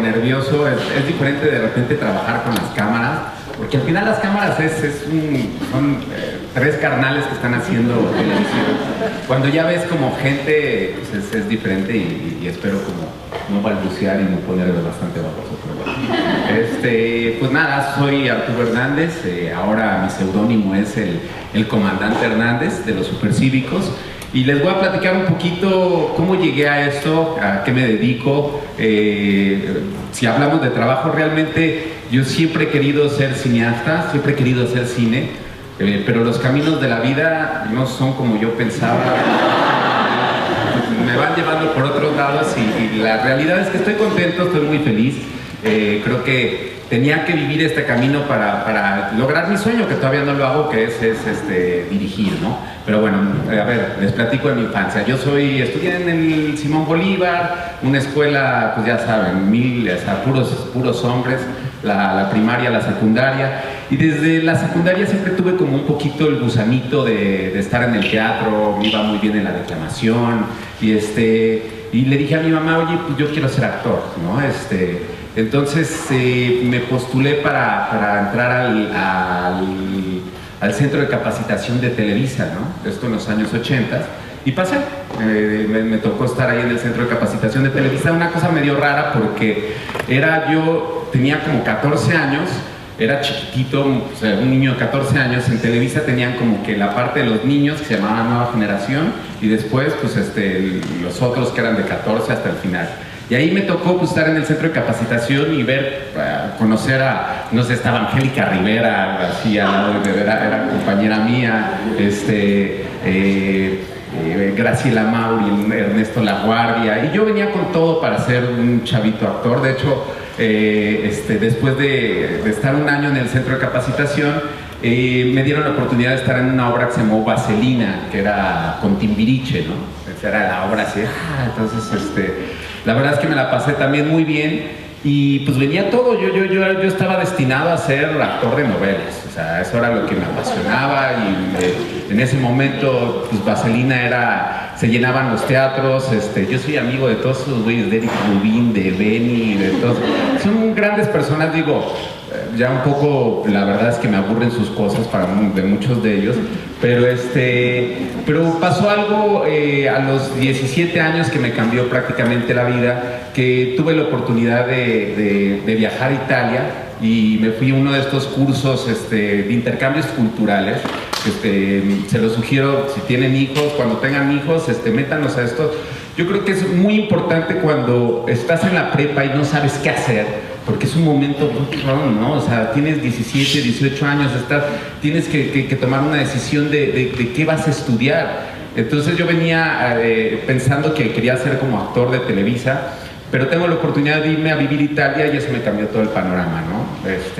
Nervioso, es diferente de repente trabajar con las cámaras, porque al final las cámaras son tres carnales que están haciendo televisión. Cuando ya ves como gente, pues es diferente y espero como no balbucear y no ponerme bastante baboso. Pues nada, soy Arturo Hernández, ahora mi seudónimo es el Comandante Hernández de los Supercívicos. Y les voy a platicar un poquito cómo llegué a esto, a qué me dedico. Si hablamos de trabajo, realmente yo siempre he querido ser cineasta, siempre he querido hacer cine, pero los caminos de la vida no son como yo pensaba. Me van llevando por otros lados y la realidad es que estoy contento, estoy muy feliz. Creo que tenía que vivir este camino para lograr mi sueño, que todavía no lo hago, que es dirigir, ¿no? Pero bueno, a ver, les platico de mi infancia. Yo estudié en el Simón Bolívar, una escuela, pues ya saben, puros hombres, la primaria, la secundaria. Y desde la secundaria siempre tuve como un poquito el gusanito de estar en el teatro, me iba muy bien en la declamación. Y le dije a mi mamá, oye, pues yo quiero ser actor, ¿no? Entonces me postulé para entrar al Centro de Capacitación de Televisa, ¿no? Esto en los años 80, y pasé. Me tocó estar ahí en el Centro de Capacitación de Televisa, una cosa medio rara porque tenía como 14 años, era chiquitito, o sea, un niño de 14 años. En Televisa tenían como que la parte de los niños que se llamaba Nueva Generación y después pues los otros que eran de 14 hasta el final. Y ahí me tocó pues, estar en el centro de capacitación y conocer no sé, estaba Angélica Rivera, así al lado era compañera mía, Graciela Mauri, Ernesto Laguardia, y yo venía con todo para ser un chavito actor. De hecho, después de estar un año en el centro de capacitación, me dieron la oportunidad de estar en una obra que se llamó Vaselina, que era con Timbiriche, ¿no? Esa era la obra así. Entonces, la verdad es que me la pasé también muy bien y pues venía todo. Yo estaba destinado a ser actor de novelas, o sea, eso era lo que me apasionaba y en ese momento pues Vaselina se llenaban los teatros. Yo soy amigo de todos esos güeyes, de Eric Rubin, de Benny, de todos. Son grandes personas, digo. Ya un poco, la verdad es que me aburren sus cosas de muchos de ellos, pero pasó algo a los 17 años que me cambió prácticamente la vida, que tuve la oportunidad de viajar a Italia y me fui a uno de estos cursos de intercambios culturales. Se los sugiero, si tienen hijos, cuando tengan hijos, métanos a esto. Yo creo que es muy importante cuando estás en la prepa y no sabes qué hacer, porque es un momento muy raro, ¿no? O sea, tienes 17, 18 años, tienes que tomar una decisión de qué vas a estudiar. Entonces yo venía pensando que quería ser como actor de Televisa, pero tengo la oportunidad de irme a vivir a Italia y eso me cambió todo el panorama, ¿no?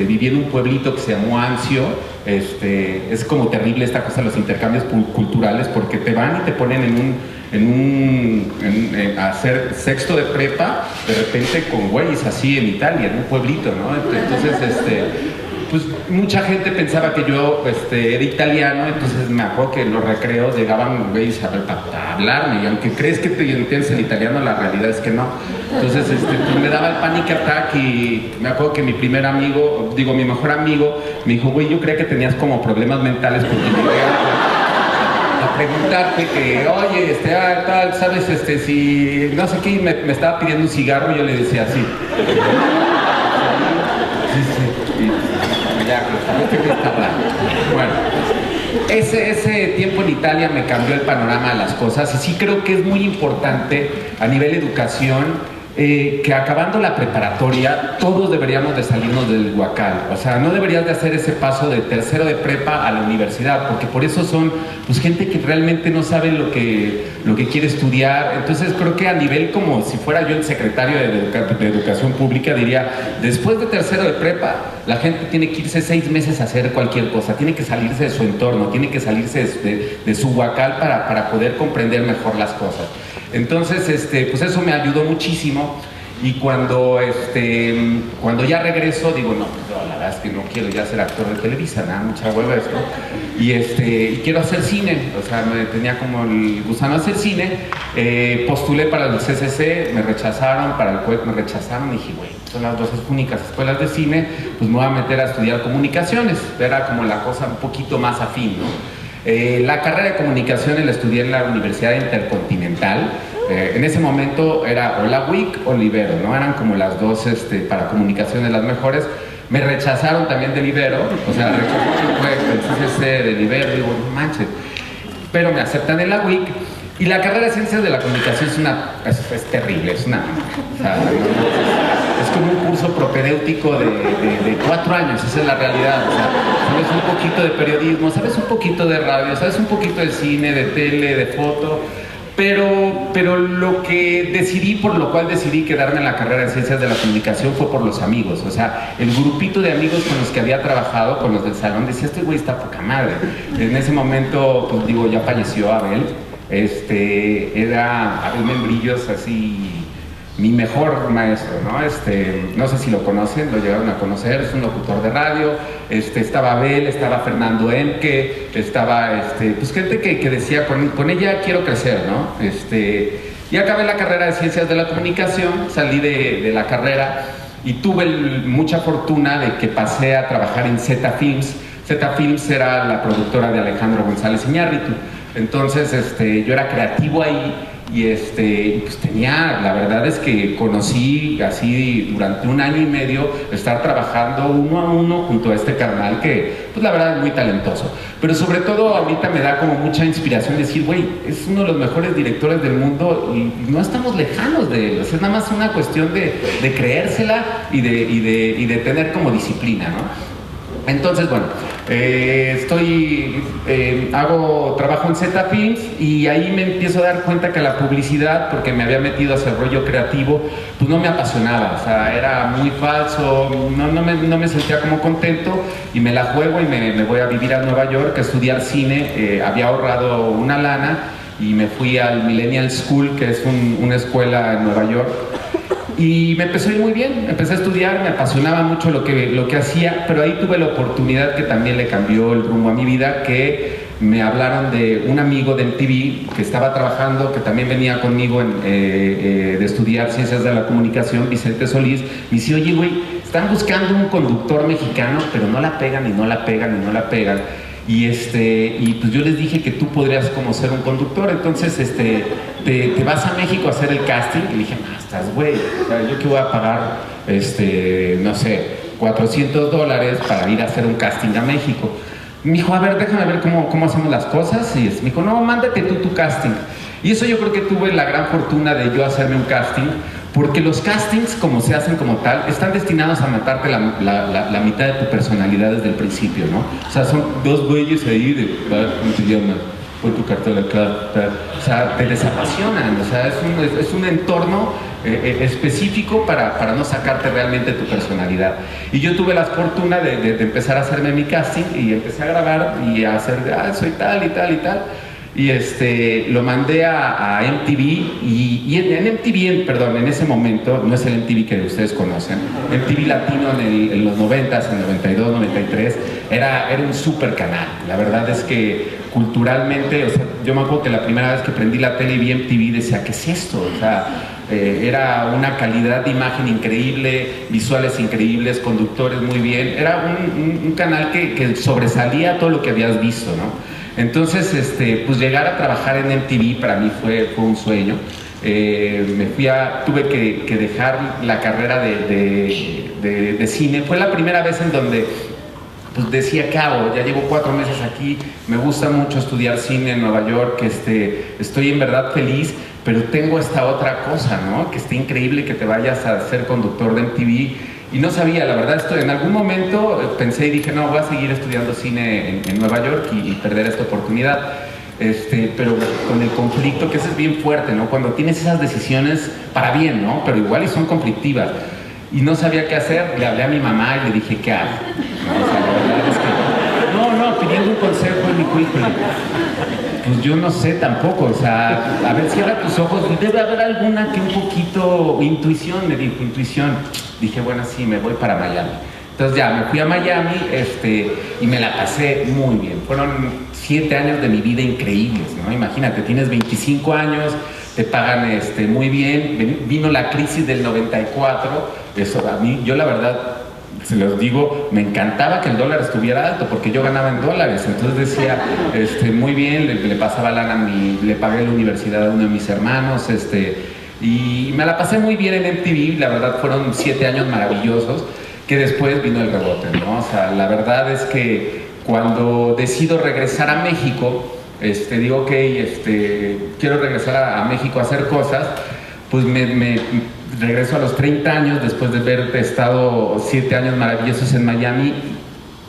Viví en un pueblito que se llamó Anzio. Es como terrible esta cosa de los intercambios culturales, porque te van y te ponen a hacer sexto de prepa, de repente con güeyes así en Italia, en un pueblito, ¿no? Entonces, pues mucha gente pensaba que yo era italiano, entonces me acuerdo que en los recreos llegaban güeyes a hablarme, y aunque crees que te entiendes el italiano, la realidad es que no. Entonces pues me daba el panic attack y me acuerdo que mi mejor amigo, me dijo, güey, yo creía que tenías como problemas mentales porque llegué a preguntarte que, oye, tal, ¿sabes? Si no sé qué, me estaba pidiendo un cigarro y yo le decía así. Sí. Ya, bueno, ese tiempo en Italia me cambió el panorama de las cosas y sí creo que es muy importante a nivel educación que acabando la preparatoria todos deberíamos de salirnos del huacal. O sea, no deberías de hacer ese paso de tercero de prepa a la universidad, porque por eso son pues gente que realmente no sabe lo que quiere estudiar. Entonces creo que a nivel, como si fuera yo el secretario de Educación Pública, diría, después de tercero de prepa, la gente tiene que irse 6 meses a hacer cualquier cosa, tiene que salirse de su entorno, tiene que salirse de su huacal para poder comprender mejor las cosas. Entonces, pues eso me ayudó muchísimo. Y cuando ya regreso, digo, no, pues no, la verdad es que no quiero ya ser actor de Televisa, nada, mucha hueva esto. Y quiero hacer cine, o sea, me tenía como el gusano hacer cine. Postulé para el CCC, me rechazaron, para el CUEC me rechazaron, y dije, güey, son las 2 únicas escuelas de cine, pues me voy a meter a estudiar comunicaciones. Era como la cosa un poquito más afín, ¿no? La carrera de comunicaciones la estudié en la Universidad Intercontinental. En ese momento era o la UIC o Libero, ¿no? Eran como las dos para comunicaciones las mejores. Me rechazaron también de Libero, o sea, rechazaron el CCC de Libero, digo, no manches. Pero me aceptan en la UIC. Y la carrera de Ciencias de la Comunicación es terrible, es una... O sea, es como un curso propedéutico de 4 años, esa es la realidad. O sea, sabes un poquito de periodismo, sabes un poquito de radio, sabes un poquito de cine, de tele, de foto, pero lo que decidí, por lo cual decidí quedarme en la carrera de Ciencias de la Comunicación fue por los amigos. O sea, el grupito de amigos con los que había trabajado, con los del salón, decía, este güey está poca madre. En ese momento, pues digo, ya falleció Abel. Era Abel Membrillos, así, mi mejor maestro, ¿no? No sé si lo conocen, lo llegaron a conocer, es un locutor de radio. Estaba Abel, estaba Fernando Emke, estaba pues gente que decía, con ella quiero crecer, ¿no? Y acabé la carrera de Ciencias de la Comunicación, salí de la carrera y tuve mucha fortuna de que pasé a trabajar en Z Films. Z Films era la productora de Alejandro González Iñárritu. Entonces, yo era creativo ahí y pues tenía, la verdad es que conocí así durante 1 año y medio estar trabajando 1 a 1 junto a este carnal que, pues la verdad es muy talentoso. Pero sobre todo ahorita me da como mucha inspiración decir, güey, es uno de los mejores directores del mundo y no estamos lejanos de él. O sea, es nada más una cuestión de creérsela y de tener como disciplina, ¿no? Entonces, bueno, trabajo en Z Films y ahí me empiezo a dar cuenta que la publicidad, porque me había metido a hacer rollo creativo, pues no me apasionaba, o sea, era muy falso, no me sentía como contento y me la juego y me voy a vivir a Nueva York a estudiar cine. Había ahorrado una lana y me fui al Millennial School, que es una escuela en Nueva York. Y me empezó a ir muy bien, empecé a estudiar, me apasionaba mucho lo que hacía, pero ahí tuve la oportunidad que también le cambió el rumbo a mi vida, que me hablaron de un amigo de MTV que estaba trabajando, que también venía conmigo de estudiar Ciencias de la Comunicación, Vicente Solís. Me dice, oye, güey, están buscando un conductor mexicano, pero no la pegan y no la pegan y no la pegan. Y pues yo les dije que tú podrías como ser un conductor, entonces te vas a México a hacer el casting. Y le dije, estás güey, o sea, yo que voy a pagar no sé, $400 para ir a hacer un casting a México. Me dijo, a ver, déjame ver cómo hacemos las cosas. Y me dijo, no, mándate tú tu casting. Y eso yo creo que tuve la gran fortuna de yo hacerme un casting, porque los castings, como se hacen como tal, están destinados a matarte la mitad de tu personalidad desde el principio, ¿no? O sea, son 2 güeyes ahí de, ¿cómo se llama? Pon tu cartera acá, o sea, te desapasionan, o sea, es un entorno específico para no sacarte realmente tu personalidad. Y yo tuve la fortuna de empezar a hacerme mi casting y empecé a grabar y a hacer, soy tal y tal y tal. Y lo mandé a MTV y en MTV, perdón, en ese momento, no es el MTV que ustedes conocen, MTV Latino en los 90s, en 92, 93, era un super canal. La verdad es que culturalmente, o sea, yo me acuerdo que la primera vez que prendí la tele y vi MTV decía, ¿qué es esto? O sea, era una calidad de imagen increíble, visuales increíbles, conductores muy bien, era un canal que sobresalía todo lo que habías visto, ¿no? Entonces, pues llegar a trabajar en MTV para mí fue un sueño. Tuve que dejar la carrera de cine. Fue la primera vez en donde pues decía, ¿qué hago? Ya llevo 4 meses aquí, me gusta mucho estudiar cine en Nueva York, estoy en verdad feliz, pero tengo esta otra cosa, ¿no? Que está increíble que te vayas a ser conductor de MTV. Y no sabía, la verdad, en algún momento pensé y dije, no, voy a seguir estudiando cine en Nueva York y perder esta oportunidad. Pero con el conflicto, que ese es bien fuerte, ¿no? Cuando tienes esas decisiones para bien, ¿no? Pero igual y son conflictivas. Y no sabía qué hacer, le hablé a mi mamá y le dije, ¿qué hago? ¿No? O sea, la verdad es que, no, pidiendo un consejo en mi currículum. Pues yo no sé tampoco, o sea, a ver, cierra tus ojos, debe haber alguna que un poquito, intuición, me dijo, intuición. Dije, bueno, sí, me voy para Miami. Entonces ya, me fui a Miami, y me la pasé muy bien. Fueron 7 años de mi vida increíbles, ¿no? Imagínate, tienes 25 años, te pagan muy bien, vino la crisis del 94, eso a mí, yo la verdad, se los digo, me encantaba que el dólar estuviera alto porque yo ganaba en dólares, entonces decía, muy bien, le pasaba lana le pagué la universidad a uno de mis hermanos, y me la pasé muy bien en MTV, la verdad fueron 7 años maravillosos, que después vino el rebote, ¿no? O sea, la verdad es que cuando decido regresar a México, digo, ok, quiero regresar a México a hacer cosas, pues me regreso a los 30 años después de haber estado 7 años maravillosos en Miami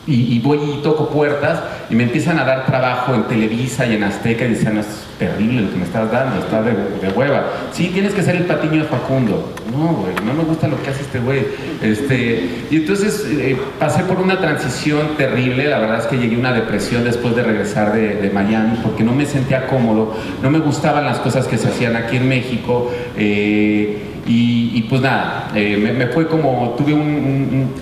y voy y toco puertas y me empiezan a dar trabajo en Televisa y en Azteca y decían, no, es terrible lo que me estás dando, está de hueva. Sí, tienes que ser el Patiño de Facundo. No, güey, no me gusta lo que hace este güey. Y entonces pasé por una transición terrible, la verdad es que llegué a una depresión después de regresar de Miami porque no me sentía cómodo, no me gustaban las cosas que se hacían aquí en México. Y pues nada, me fue como, tuve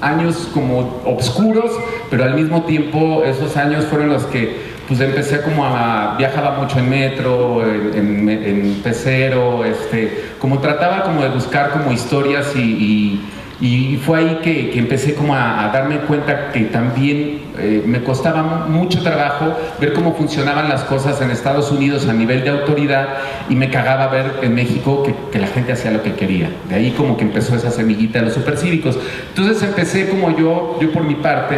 años como oscuros, pero al mismo tiempo esos años fueron los que pues empecé como viajaba mucho en metro, en pecero, como trataba como de buscar como historias y fue ahí que empecé como a darme cuenta que también me costaba mucho trabajo ver cómo funcionaban las cosas en Estados Unidos a nivel de autoridad y me cagaba ver en México que la gente hacía lo que quería. De ahí como que empezó esa semillita de los supercívicos. Entonces empecé como yo por mi parte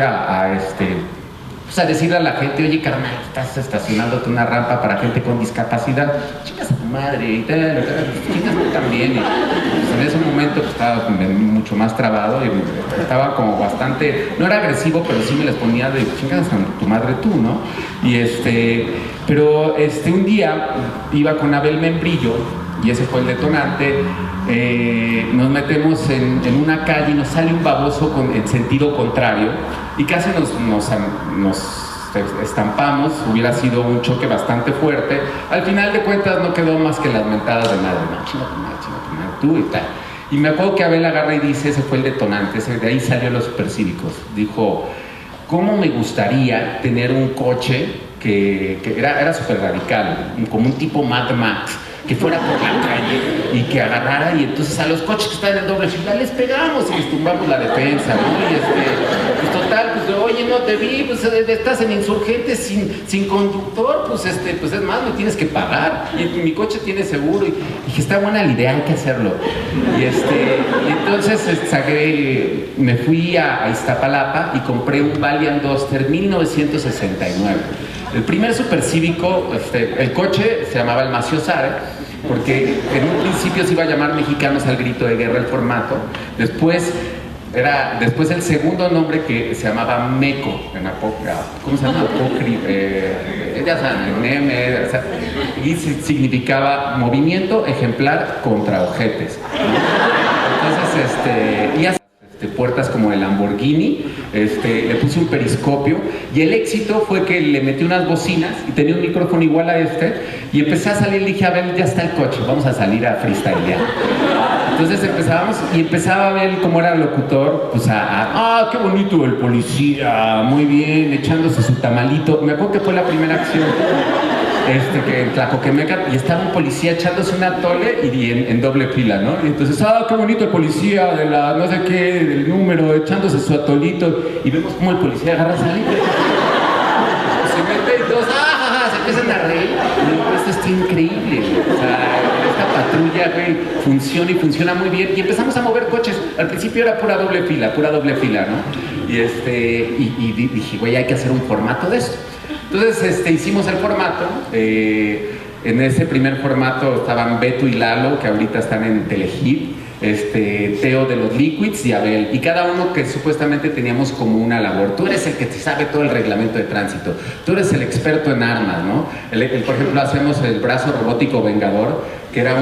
pues a decirle a la gente, oye carnal, estás estacionándote una rampa para gente con discapacidad, chingas a tu madre, y chingas tú también. Y pues en ese momento pues, estaba mucho más trabado y estaba como bastante, no era agresivo, pero sí me les ponía de chingas a tu madre tú, ¿no? Pero un día iba con Abel Membrillo, y ese fue el detonante. Nos metemos en una calle y nos sale un baboso en sentido contrario y casi nos estampamos, hubiera sido un choque bastante fuerte. Al final de cuentas no quedó más que las mentadas de madre, no, chinga tu madre, tú y tal. Y me acuerdo que Abel agarra y dice, ese fue el detonante, de ahí salió los supercívicos. Dijo, ¿cómo me gustaría tener un coche que era súper radical, como un tipo Mad Max, que fuera por la calle y que agarrara y entonces a los coches que están en doble fila les pegamos y les tumbamos la defensa, ¿no? Y pues total, pues oye, no te vi, pues estás en Insurgentes sin conductor, pues es más, me tienes que pagar y mi coche tiene seguro y dije, está buena la idea, hay que hacerlo. Y entonces me fui a Iztapalapa y compré un Valiant Duster 1969. El primer supercívico, el coche se llamaba el Maciosare, porque en un principio se iba a llamar Mexicanos al Grito de Guerra el formato, después el segundo nombre que se llamaba MECO, ¿cómo se llama? Ya saben, o sea, y significaba Movimiento Ejemplar contra Ojetes. Entonces, y así, puertas como el Lamborghini, le puse un periscopio y el éxito fue que le metí unas bocinas y tenía un micrófono igual a y empecé a salir, le dije, a ver, ya está el coche, vamos a salir a freestylear. Entonces empezaba a ver cómo era el locutor, pues qué bonito el policía, muy bien, echándose su tamalito. Me acuerdo que fue la primera acción. Que en Tlacoquemeca, y estaba un policía echándose una atole y en doble fila, ¿no? Y entonces, qué bonito el policía de la no sé qué, del número, echándose su atolito, y vemos cómo el policía agarra a salir. Se mete y todos, se empiezan a reír. Y digo, esto está increíble, o sea, esta patrulla, güey, funciona y funciona muy bien. Y empezamos a mover coches. Al principio era pura doble fila, ¿no? Y dije, güey, hay que hacer un formato de esto. Entonces hicimos el formato, En ese primer formato estaban Beto y Lalo, que ahorita están en Telehit, Teo de los Liquids y Abel, y cada uno que supuestamente teníamos como una labor. Tú eres el que te sabe todo el reglamento de tránsito, tú eres el experto en armas, ¿no? Por ejemplo, hacemos el brazo robótico vengador, que era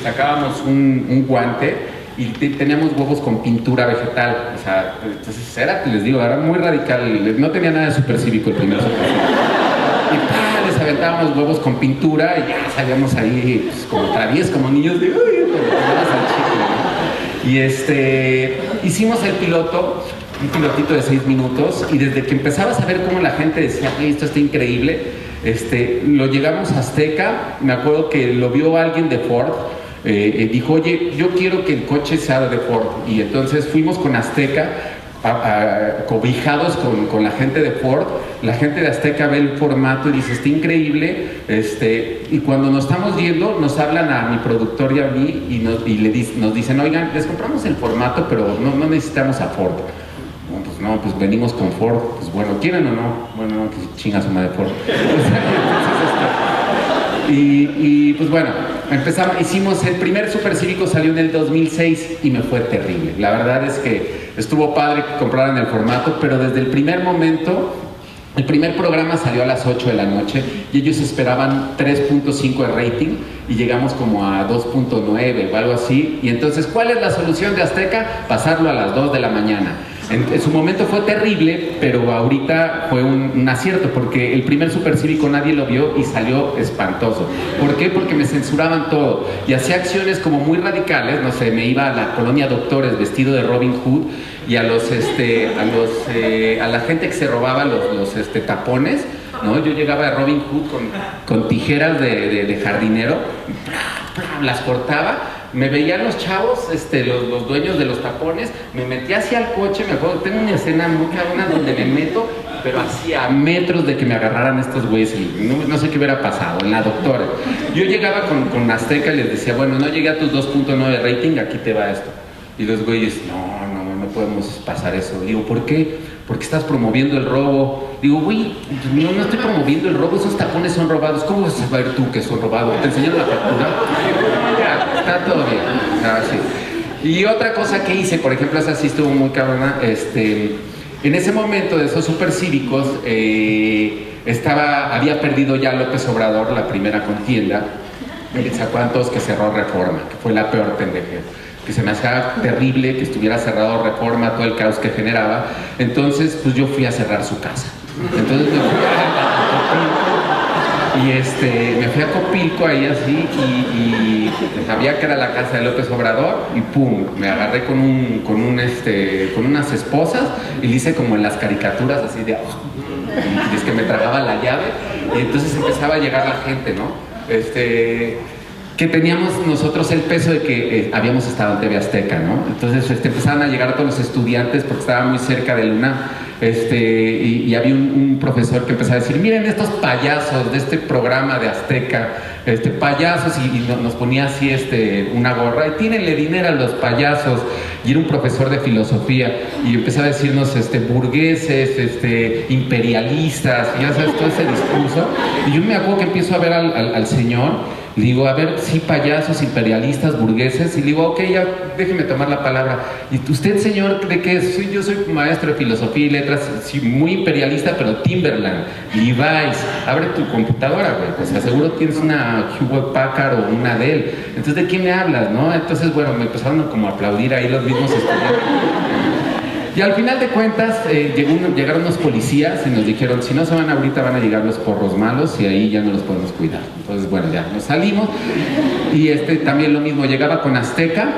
sacábamos un guante y teníamos huevos con pintura vegetal, o sea, entonces les digo, era muy radical, no tenía nada de supercívico el primer supercívico. Y les aventábamos huevos con pintura y ya salíamos ahí pues, como traviesos, como niños de uy, y hicimos el piloto, un pilotito de 6 minutos, y desde que empezabas a ver cómo la gente decía, esto está increíble, lo llegamos a Azteca. Me acuerdo que lo vio alguien de Ford, dijo, oye, yo quiero que el coche sea de Ford, y entonces fuimos con Azteca, cobijados con la gente de Ford. La gente de Azteca ve el formato y dice, está increíble, y cuando nos estamos yendo nos hablan a mi productor y a mí y nos dicen, oigan, les compramos el formato, pero no necesitamos a Ford. No, pues venimos con Ford. Pues bueno, ¿quieren o no? Bueno, no, que chinga su madre Ford. Y pues bueno, hicimos el primer Supercívico, salió en el 2006 y me fue terrible. La verdad es que estuvo padre que compraran el formato, pero desde el primer momento, el primer programa salió a las 8 de la noche y ellos esperaban 3.5 de rating y llegamos como a 2.9 o algo así. Y entonces, ¿cuál es la solución de Azteca? Pasarlo a las 2 de la mañana. En su momento fue terrible, pero ahorita fue un acierto, porque el primer Supercívico nadie lo vio y salió espantoso. ¿Por qué? Porque me censuraban todo y hacía acciones como muy radicales. No sé, me iba a la colonia Doctores vestido de Robin Hood y a la gente que se robaba los tapones, ¿no? Yo llegaba de Robin Hood con tijeras de jardinero, las cortaba. Me veían los chavos, los dueños de los tapones, me metí hacia el coche, me acuerdo, tengo una escena muy cabrona donde me meto, pero hacia metros de que me agarraran estos güeyes, y no sé qué hubiera pasado, en la Doctora. Yo llegaba con Azteca y les decía, bueno, no llegué a tus 2.9 de rating, aquí te va esto. Y los güeyes, no podemos pasar eso. Digo, ¿por qué? Porque estás promoviendo el robo. Digo, güey, no estoy promoviendo el robo, esos tapones son robados. ¿Cómo vas a saber tú que son robados? ¿Te enseñaron la factura? Ya, está todo bien. Ah, sí. Y otra cosa que hice, por ejemplo, esa sí estuvo muy cabrona, en ese momento de esos supercívicos, había perdido ya López Obrador la primera contienda. ¿Se acuerdan todos que cerró Reforma? Que fue la peor pendejera. Que se me hacía terrible que estuviera cerrado Reforma, todo el caos que generaba. Entonces, pues yo fui a cerrar su casa. Entonces me fui a Copilco ahí así y sabía que era la casa de López Obrador y pum, me agarré con unas esposas y le hice como en las caricaturas así de y es que me tragaba la llave y entonces empezaba a llegar la gente, ¿no? Que teníamos nosotros el peso de que habíamos estado en TV Azteca, ¿no? Entonces empezaban a llegar todos los estudiantes porque estaba muy cerca del UNAM, y había un profesor que empezaba a decir, miren estos payasos de este programa de Azteca, payasos, y nos ponía así una gorra, y tírenle dinero a los payasos, y era un profesor de filosofía, y empezaba a decirnos burgueses, imperialistas, y ya sabes, todo ese discurso, y yo me acuerdo que empiezo a ver al señor. Le digo, a ver, sí, payasos, imperialistas, burgueses. Y le digo, ok, ya déjeme tomar la palabra. ¿Y usted, señor, de qué es? Yo soy maestro de filosofía y letras, sí, muy imperialista, pero Timberland, Levi's. Abre tu computadora, güey. Pues seguro tienes una Hewlett Packard o una Dell. Entonces, ¿de quién me hablas, no? Entonces, bueno, me empezaron como a aplaudir ahí los mismos estudiantes. Y al final de cuentas llegaron unos policías y nos dijeron, si no se van ahorita van a llegar los porros malos y ahí ya no los podemos cuidar. Entonces, bueno, ya nos salimos. Y también lo mismo, llegaba con Azteca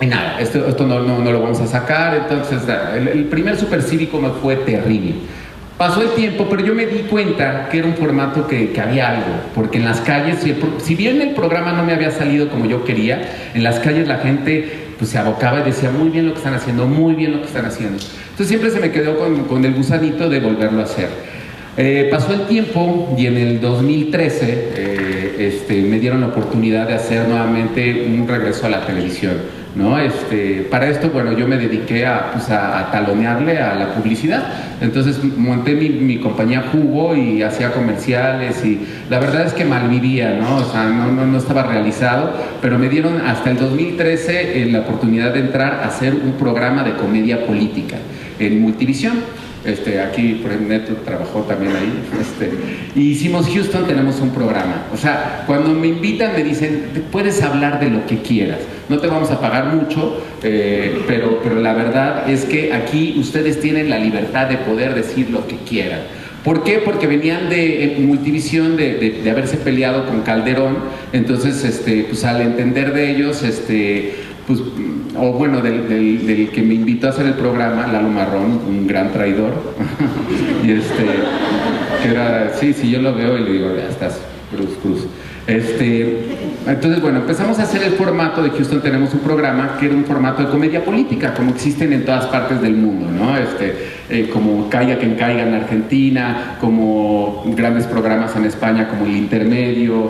y nada, esto no lo vamos a sacar. Entonces, el primer Supercívico me fue terrible. Pasó el tiempo, pero yo me di cuenta que era un formato que había algo, porque en las calles, si bien el programa no me había salido como yo quería, en las calles la gente pues se abocaba y decía, muy bien lo que están haciendo, muy bien lo que están haciendo. Entonces siempre se me quedó con el gusanito de volverlo a hacer. Pasó el tiempo y en el 2013 me dieron la oportunidad de hacer nuevamente un regreso a la televisión, ¿no? Para esto, bueno, yo me dediqué a talonearle a la publicidad. Entonces monté mi compañía Jugo y hacía comerciales, y la verdad es que malvivía, ¿no? O sea, no estaba realizado, pero me dieron hasta el 2013 la oportunidad de entrar a hacer un programa de comedia política en Multivisión. Aquí por ejemplo Neto trabajó también ahí, y hicimos Houston tenemos un programa. O sea, cuando me invitan me dicen, puedes hablar de lo que quieras, no te vamos a pagar mucho, pero la verdad es que aquí ustedes tienen la libertad de poder decir lo que quieran. ¿Por qué? Porque venían de Multivisión de haberse peleado con Calderón. Entonces, pues al entender de ellos, pues, o bueno, del que me invitó a hacer el programa, Lalo Marrón, un gran traidor, y que era, sí, yo lo veo y le digo, ya estás, cruz. Entonces, bueno, empezamos a hacer el formato de Houston tenemos un programa que era un formato de comedia política, como existen en todas partes del mundo, ¿no? Como Caiga quien caiga en Argentina, como grandes programas en España como El Intermedio.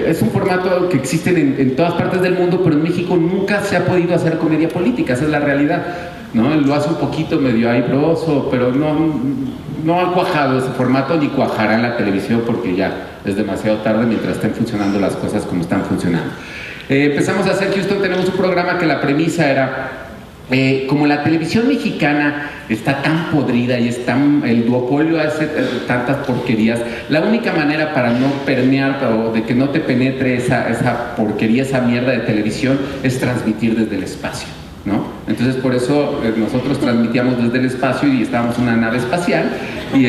Es un formato que existe en todas partes del mundo, pero en México nunca se ha podido hacer comedia política, esa es la realidad, ¿no? Lo hace un poquito medio airoso, pero no ha cuajado ese formato, ni cuajará en la televisión porque ya es demasiado tarde mientras estén funcionando las cosas como están funcionando. Empezamos a hacer Houston tenemos un programa que la premisa era, como la televisión mexicana está tan podrida y el duopolio hace tantas porquerías, la única manera para no permear o de que no te penetre esa porquería, esa mierda de televisión, es transmitir desde el espacio, ¿no? Entonces por eso nosotros transmitíamos desde el espacio y estábamos en una nave espacial y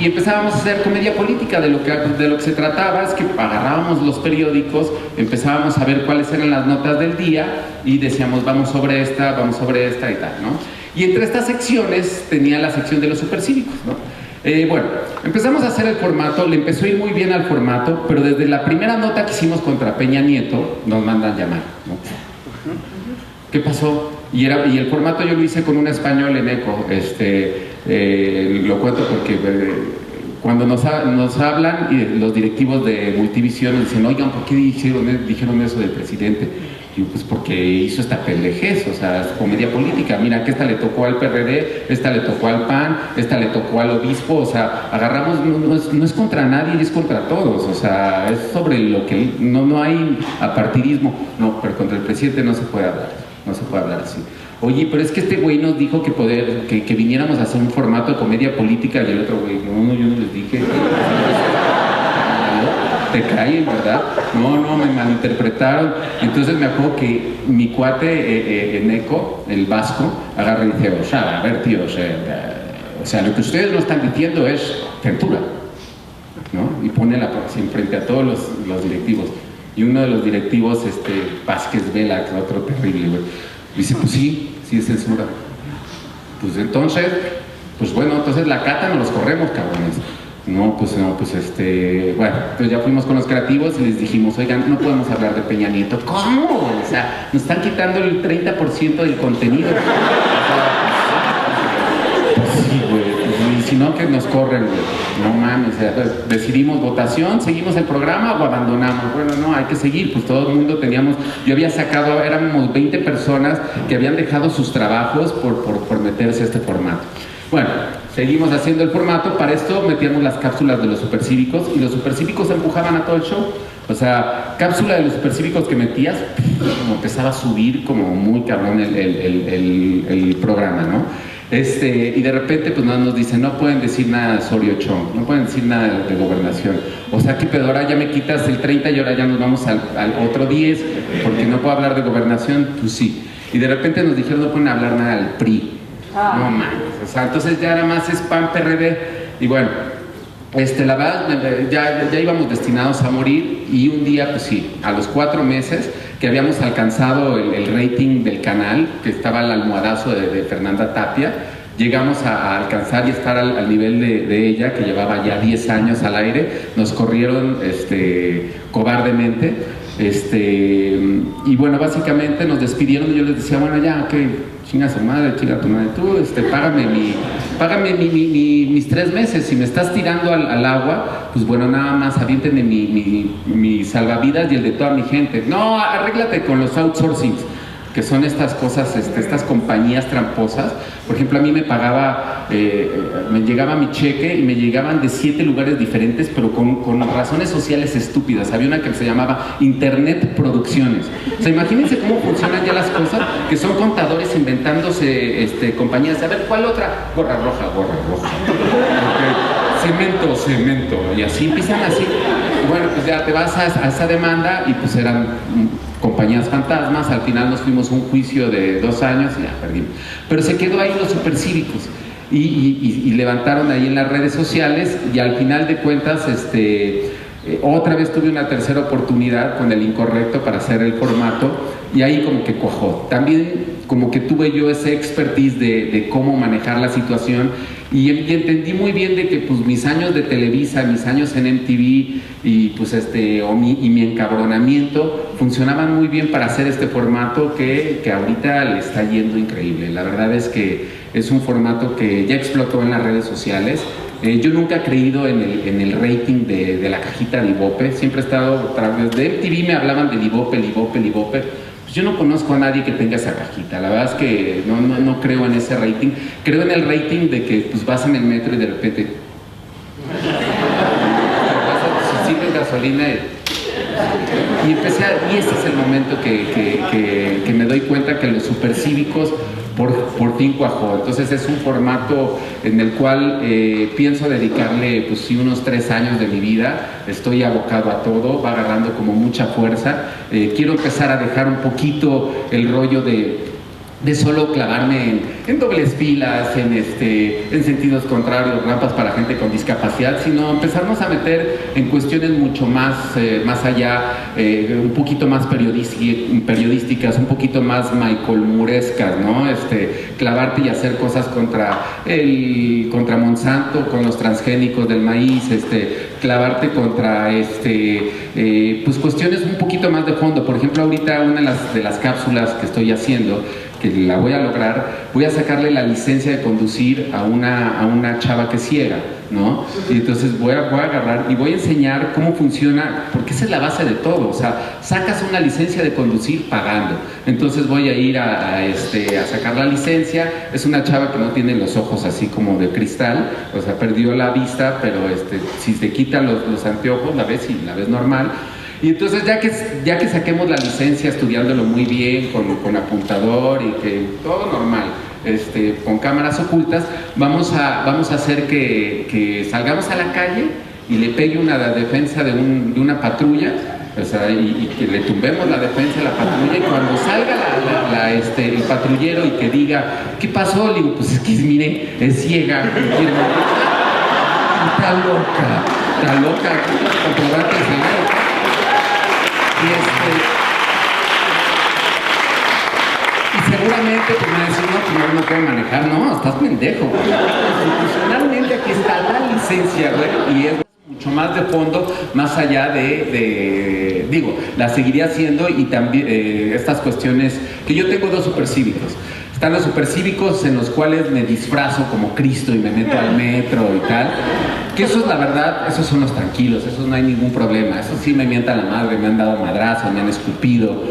empezábamos a hacer comedia política. De lo que se trataba es que agarrábamos los periódicos, empezábamos a ver cuáles eran las notas del día y decíamos vamos sobre esta y tal, ¿no? Y entre estas secciones tenía la sección de los supercívicos, ¿no? Bueno, empezamos a hacer el formato, le empezó a ir muy bien al formato, pero desde la primera nota que hicimos contra Peña Nieto nos mandan llamar, ¿no? ¿Qué pasó? Y el formato yo lo hice con un español en ECO, lo cuento porque cuando nos hablan y los directivos de Multivisión dicen, oigan, ¿por qué dijeron eso del presidente? Y pues porque hizo esta pendejez, o sea, es comedia política. Mira, que esta le tocó al PRD, esta le tocó al PAN, esta le tocó al obispo, o sea, agarramos, no es contra nadie, es contra todos, o sea, es sobre lo que no hay apartidismo. No, pero contra el presidente no se puede hablar así. Oye, pero es que este güey nos dijo que viniéramos a hacer un formato de comedia política, y el otro güey, no, yo no les dije. Te caen, ¿verdad? No, me malinterpretaron. Entonces me acuerdo que mi cuate en ECO, el vasco, agarra y dice, o sea, a ver, tío, o sea, lo que ustedes no están diciendo es censura, ¿no? Y pone así frente a todos los directivos. Y uno de los directivos, Vázquez Vela, que es otro terrible, güey, dice, pues sí es censura. Pues entonces, pues bueno, entonces la cata nos los corremos, cabrones. Bueno, pues entonces ya fuimos con los creativos y les dijimos, oigan, no podemos hablar de Peña Nieto. ¿Cómo? O sea, nos están quitando el 30% del contenido. Pues sí, güey, y si no, que nos corren, güey. No mames, o sea, decidimos votación, seguimos el programa o abandonamos. Bueno, no, hay que seguir, pues todo el mundo yo había sacado, éramos 20 personas que habían dejado sus trabajos por meterse a este formato. Bueno, seguimos haciendo el formato. Para esto metíamos las cápsulas de los supercívicos y los supercívicos empujaban a todo el show. O sea, cápsula de los supercívicos que metías, como empezaba a subir como muy cabrón el programa, ¿no? Y de repente pues nos dicen, no pueden decir nada de Osorio Chong, no pueden decir nada de gobernación. O sea, que pedo, ahora ya me quitas el 30 y ahora ya nos vamos al otro 10 porque no puedo hablar de gobernación. Pues sí. Y de repente nos dijeron, no pueden hablar nada del PRI. No mames, o sea, entonces ya nada más es PAN, PRD, y bueno, la verdad, ya íbamos destinados a morir, y un día, pues sí, a los 4 meses que habíamos alcanzado el rating del canal, que estaba al almohadazo de Fernanda Tapia, llegamos a alcanzar y estar al nivel de ella, que llevaba ya 10 años al aire. Nos corrieron cobardemente, y bueno, básicamente nos despidieron y yo les decía, bueno, ya, ok, chinga su madre, chinga tu madre, tú, págame págame mis 3 meses, si me estás tirando al agua, pues bueno, nada más aviéntenme mi salvavidas y el de toda mi gente. No, arréglate con los outsourcings, que son estas cosas, estas compañías tramposas. Por ejemplo, a mí me pagaba, me llegaba mi cheque y me llegaban de 7 lugares diferentes, pero con razones sociales estúpidas. Había una que se llamaba Internet Producciones. O sea, imagínense cómo funcionan ya las cosas, que son contadores inventándose compañías. A ver, ¿cuál otra? Gorra roja. Okay. Cemento, y así empiezan así. Bueno, pues ya te vas a esa demanda y pues eran compañías fantasmas. Al final nos fuimos a un juicio de 2 años y ya perdimos. Pero se quedó ahí los supercívicos y levantaron ahí en las redes sociales y al final de cuentas otra vez tuve una tercera oportunidad con el Incorrecto para hacer el formato y ahí como que cuajó. También como que tuve yo ese expertise de cómo manejar la situación y entendí muy bien de que pues mis años de Televisa, mis años en MTV y pues mi encabronamiento funcionaban muy bien para hacer este formato que ahorita le está yendo increíble. La verdad es que es un formato que ya explotó en las redes sociales. Yo nunca he creído en el rating de la cajita de Ibope. Siempre he estado, desde MTV me hablaban de Ibope. Pues yo no conozco a nadie que tenga esa cajita. La verdad es que no creo en ese rating. Creo en el rating de que pues, vas en el metro y de repente sirves gasolina y y este es el momento que me doy cuenta que los supercívicos por fin cuajó. Entonces es un formato en el cual pienso dedicarle pues sí unos 3 años de mi vida. Estoy abocado a todo, va agarrando como mucha fuerza. Quiero empezar a dejar un poquito el rollo de solo clavarme en dobles filas, en sentidos contrarios, rampas para gente con discapacidad, sino empezarnos a meter en cuestiones mucho más allá, un poquito más periodísticas, un poquito más Michael Moorescas, ¿no? Clavarte y hacer cosas contra Monsanto, con los transgénicos del maíz, clavarte contra pues cuestiones un poquito más de fondo. Por ejemplo, ahorita una de las cápsulas que estoy haciendo, que la voy a lograr, voy a sacarle la licencia de conducir a una chava que es ciega, ¿no? Y entonces voy a agarrar y voy a enseñar cómo funciona, porque esa es la base de todo. O sea, sacas una licencia de conducir pagando. Entonces voy a ir a sacar la licencia. Es una chava que no tiene los ojos así como de cristal, o sea, perdió la vista, pero si te quitan los anteojos, la ves y la ves normal. Y entonces ya que saquemos la licencia estudiándolo muy bien, con apuntador y que todo normal, con cámaras ocultas, vamos a hacer que salgamos a la calle y le pegue una defensa de una patrulla, o sea, y que le tumbemos la defensa de la patrulla, y cuando salga el patrullero y que diga, ¿qué pasó? Le digo, pues es que mire, es ciega, está loca, comprobante, señor. Y seguramente pues me decís, no puedo manejar. No, estás pendejo, güey. Constitucionalmente aquí está la licencia, güey, y es mucho más de fondo, más allá digo, la seguiría haciendo. Y también estas cuestiones, que yo tengo 2 supercívicos. Están los supercívicos en los cuales me disfrazo como Cristo y me meto al metro y tal. Que esos, la verdad, esos son los tranquilos, esos no hay ningún problema. Esos sí me mientan la madre, me han dado madrazos, me han escupido.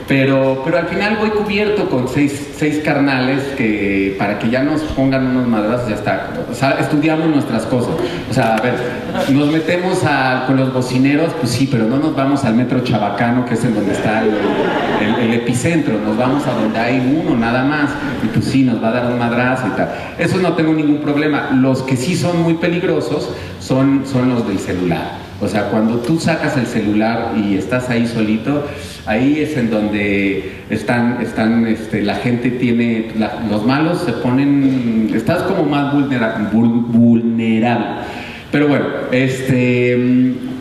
Pero al final voy cubierto con 6 carnales que para que ya nos pongan unos madrazos, ya está. O sea, estudiamos nuestras cosas. O sea, a ver, nos metemos con los bocineros, pues sí, pero no nos vamos al metro Chabacano, que es en donde está el epicentro. Nos vamos a donde hay uno nada más, y pues sí, nos va a dar un madrazo y tal. Eso no tengo ningún problema. Los que sí son muy peligrosos son los del celular. O sea, cuando tú sacas el celular y estás ahí solito, ahí es en donde la gente tiene, los malos se ponen, estás como más vulnerable. Pero bueno,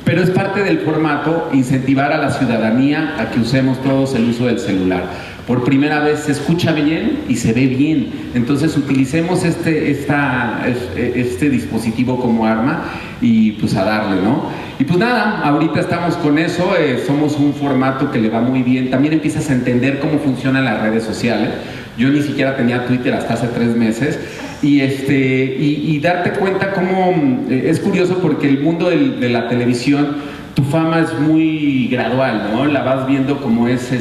pero es parte del formato incentivar a la ciudadanía a que usemos todos el uso del celular. Por primera vez se escucha bien y se ve bien, entonces utilicemos este dispositivo como arma y pues a darle, ¿no? Y pues nada, ahorita estamos con eso, somos un formato que le va muy bien. También empiezas a entender cómo funcionan las redes sociales, Yo ni siquiera tenía Twitter hasta hace 3 meses. Y darte cuenta cómo es curioso porque el mundo de la televisión, tu fama es muy gradual, ¿no? La vas viendo como es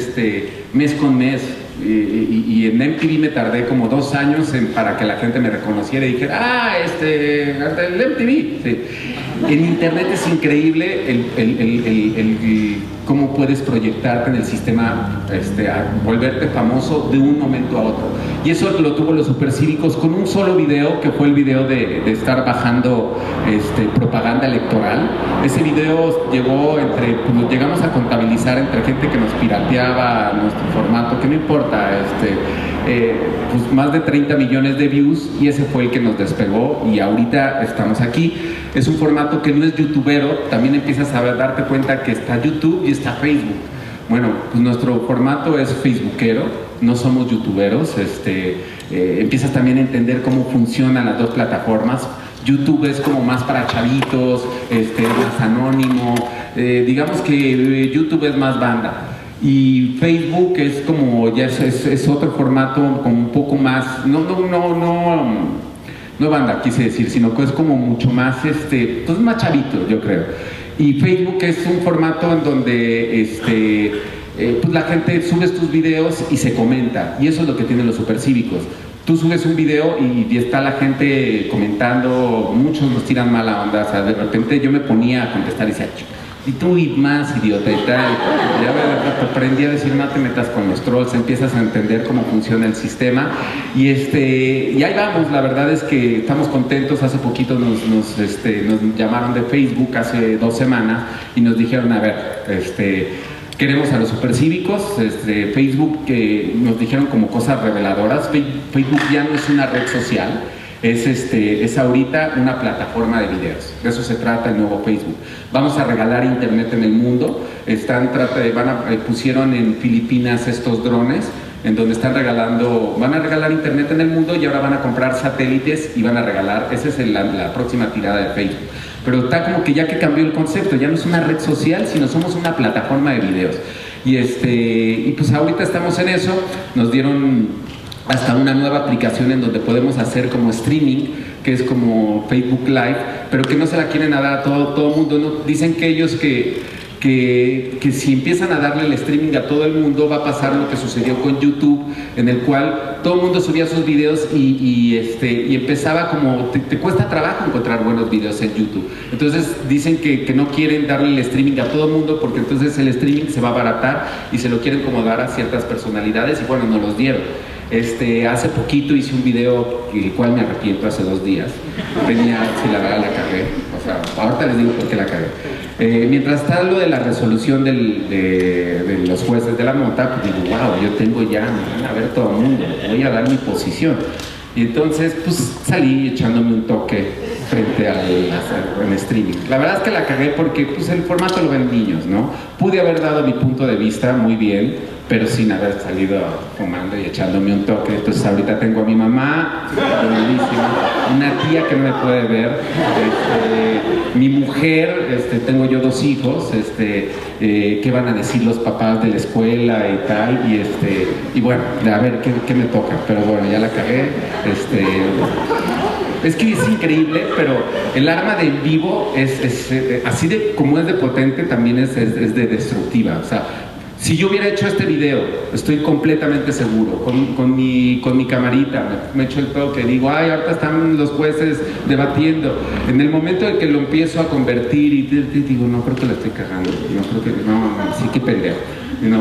mes con mes. Y en MTV me tardé como 2 años para que la gente me reconociera y dijera, el MTV. Sí. En internet es increíble cómo puedes proyectarte en el sistema, volverte famoso de un momento a otro. Y eso lo tuvo los Supercívicos con un solo video, que fue el video de estar bajando propaganda electoral. Ese video llegó pues, llegamos a contabilizar entre gente que nos pirateaba nuestro formato, que no importa, pues más de 30 millones de views, y ese fue el que nos despegó y ahorita estamos aquí. Es un formato que no es youtubero, también empiezas a darte cuenta que está YouTube y está Facebook. Bueno, pues nuestro formato es facebookero, no somos youtuberos. Empiezas también a entender cómo funcionan las dos plataformas. YouTube es como más para chavitos, más anónimo, digamos que YouTube es más banda. Y Facebook es como, ya es otro formato, como un poco más, no banda quise decir, sino que es como mucho más, pues más chavito, yo creo. Y Facebook es un formato en donde, pues la gente subes tus videos y se comenta, y eso es lo que tienen los Supercívicos. Tú subes un video y está la gente comentando, muchos nos tiran mala onda, o sea, de repente yo me ponía a contestar y decía, y tú y más idiota y tal, ya me aprendí a decir, no te metas con los trolls, empiezas a entender cómo funciona el sistema, y ahí vamos. La verdad es que estamos contentos. Hace poquito nos llamaron de Facebook hace 2 semanas y nos dijeron, a ver, queremos a los Supercívicos. Facebook, que nos dijeron como cosas reveladoras, Facebook ya no es una red social, es ahorita una plataforma de videos. De eso se trata el nuevo Facebook. Vamos a regalar internet en el mundo. Pusieron en Filipinas estos drones en donde van a regalar internet en el mundo, y ahora van a comprar satélites y van a regalar. Esa es la próxima tirada de Facebook. Pero está como que ya que cambió el concepto, ya no es una red social, sino somos una plataforma de videos. Y pues ahorita estamos en eso. Nos dieron hasta una nueva aplicación en donde podemos hacer como streaming, que es como Facebook Live, pero que no se la quieren dar a todo el mundo, ¿no? Dicen que ellos que si empiezan a darle el streaming a todo el mundo, va a pasar lo que sucedió con YouTube, en el cual todo el mundo subía sus videos y empezaba como, te cuesta trabajo encontrar buenos videos en YouTube. Entonces dicen que no quieren darle el streaming a todo el mundo, porque entonces el streaming se va a abaratar y se lo quieren como dar a ciertas personalidades, y bueno, nos los dieron. Hace poquito hice un video, el cual me arrepiento, hace 2 días. Si la verdad la cagué, o sea, ahorita les digo por qué la cagué. Mientras está lo de la resolución de los jueces de la nota, pues digo, wow, yo tengo ya, me van a ver todo el mundo, voy a dar mi posición. Y entonces, pues salí echándome un toque frente en streaming. La verdad es que la cagué porque pues, el formato lo ven niños, ¿no? Pude haber dado mi punto de vista muy bien, pero sin haber salido fumando y echándome un toque. Entonces ahorita tengo a mi mamá, una tía que no me puede ver, mi mujer, tengo yo 2 hijos, qué van a decir los papás de la escuela y tal, y bueno, a ver qué me toca, pero bueno, ya la cagué. Es que es increíble, pero el arma de en vivo es así de como es de potente, también es de destructiva. O sea, si yo hubiera hecho este video, estoy completamente seguro, con mi camarita, me echo el toque, digo, ay, ahorita están los jueces debatiendo. En el momento en que lo empiezo a convertir y digo, no creo que la estoy cagando, sí que pendejo. ¿No?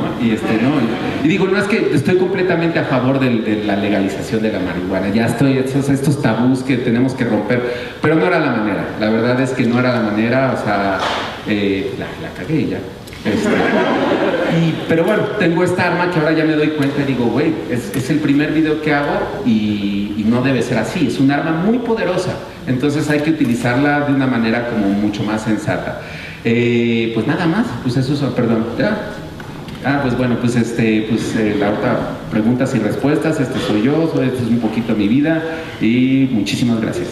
Y digo, no es que estoy completamente a favor de la legalización de la marihuana, ya estoy, estos tabús que tenemos que romper, pero no era la manera, la verdad es que no era la manera, o sea, la cagué ya. Pero bueno, tengo esta arma que ahora ya me doy cuenta y digo, güey, es el primer video que hago y no debe ser así, es un arma muy poderosa, entonces hay que utilizarla de una manera como mucho más sensata. Pues nada más, pues eso es, perdón, ¿ya? Pues bueno, pues la otra preguntas y respuestas, soy yo, esto es un poquito mi vida y muchísimas gracias.